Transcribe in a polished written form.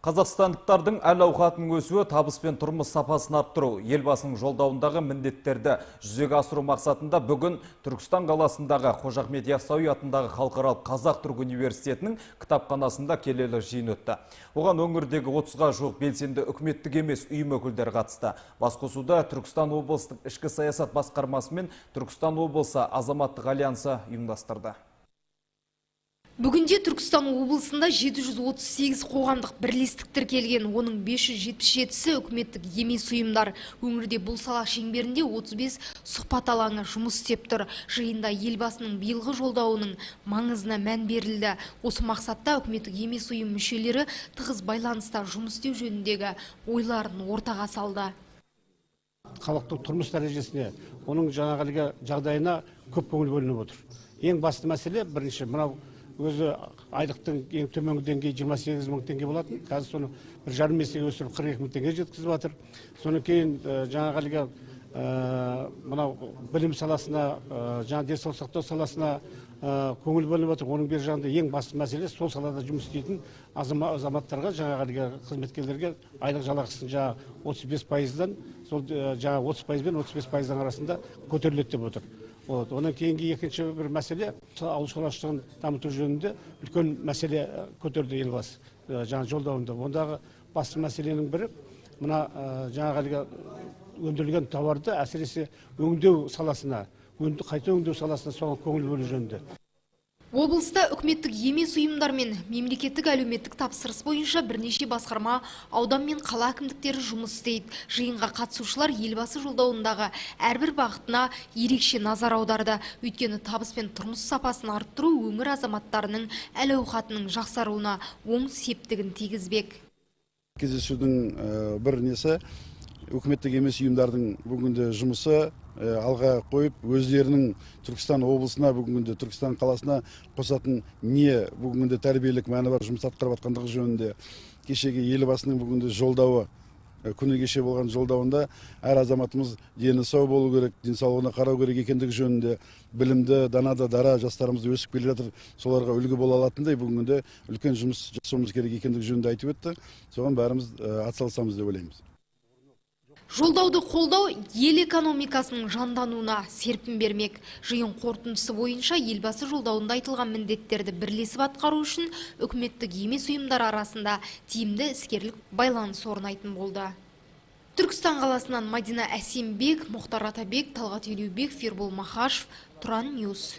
Қазақстандықтардың әл-ауқатының өсуі, табыс пен тұрмыс сапасын арттыру, елбасының жолдауындағы міндеттерді жүзеге асыру мақсатында бүгін Түркістан қаласындағы Қожа Ахмет Яссауи атындағы халықаралық Қазақ-Түрік университетінің кітапханасында келелі жиын өтті. Оған өңірдегі 30-ға жуық белсенді үкіметтік емес ұйым өкілдері қатысты. Басқосуда Түркістан облыстық ішкі саясат басқармасы мен Түркістан облысы азаматтық альянсы ұйымдастырды. Бүгінде Түркістан облысында 738 қоғамдық бірлестік тіркелген, оның 577-сі үкіметтік емес ұйымдар. Өңірде бұл сала шеңберінде 35 сұхбат алаңы жұмыс істеп тұр. Жиында елбасының биылғы жолдауының маңызына мән берілді. Осы мақсатта үкіметтік емес ұйым мүшелері тығыз байланыста жұмыс істеу жөніндегі ойларын ортаға салды. Халықтың тұрмыс дәрежесіне, оның жаңағы жағдайына көп көңіл бөлініп отыр. Ең басты мәселе бірінші мынау өзі айлықтың ең төменгі деңгейі 28 мың теңге болатын. Қазір соны 1,5 есеге өсіріп 42 мың теңге жеткізіп жатыр. Содан кейін жаңағы мынау білім саласына, жаңа денсаулық сақтау саласына көңіл бөлініп отыр. Оның бер жағында ең басты мәселе сол салада жұмыс істейтін азаматтарға, жаңағы қызметкерлерге айлық жалақысын жаңа 35%-дан сол жаңа 30% бен 35%-дан арасында көтеріледі деп отыр. Онан кейінгі екінші бір мәселе ауыл шаруашылығын дамыту жөнінде үлкен мәселе көтерді елбасы жаңа жолдауында. Ондағы басты мәселенің бірі мына жаңағы өндірілген тауарды әсіресе өңдеу саласына, қайта өңдеу саласына соған көңіл бөлу жөнінде. Облыста үкіметтік емес ұйымдар мен мемлекеттік әлеуметтік тапсырыс бойынша бірнеше басқарма, аудан мен қала әкімдіктері жұмыс істейді. Жиынға қатысушылар елбасы жолдауындағы әрбір бағытына ерекше назар аударды. Өйткені табыс пен тұрмыс сапасын арттыру өңір азаматтарының әл-ауқатының жақсаруына оң септігін тигізбек. Кездесудің бір несі үкіметтік емес ұйымдардың бүгінде жұмысы алға қойып, өздерінің Түркістан облысына, бүгінде Түркістан қаласына қосатын не бүгінде тәрбиелік мәні бар жұмыс атқарып жатқандығы жөнінде, кешегі елбасының бүгінде жолдауы, күні кеше болған жолдауында әр азаматымыз дені сау болу керек, денсаулығына қарау керек екендігі жөнінде, білімді, данада дара жастарымыз өсіп келе жатыр, соларға үлгі бола алатындай бүгінде үлкен жұмыс жасауымыз керек екендігі жөнінде айтып өтті. Соған бәріміз атсалысамыз деп ойлаймыз. Жолдауды қолдау ел экономикасының жандануына серпін бермек. Жиын қорытындысы бойынша елбасы жолдауында айтылған міндеттерді бірлесіп атқару үшін үкіметтік емес ұйымдар арасында тиімді іскерлік байланыс орнайтын болды. Түркістан қаласынан Мадина Әсембек, Мұхтар Атабек, Талғат Елеубек, Фербол Махашев, Тұран Ньюс.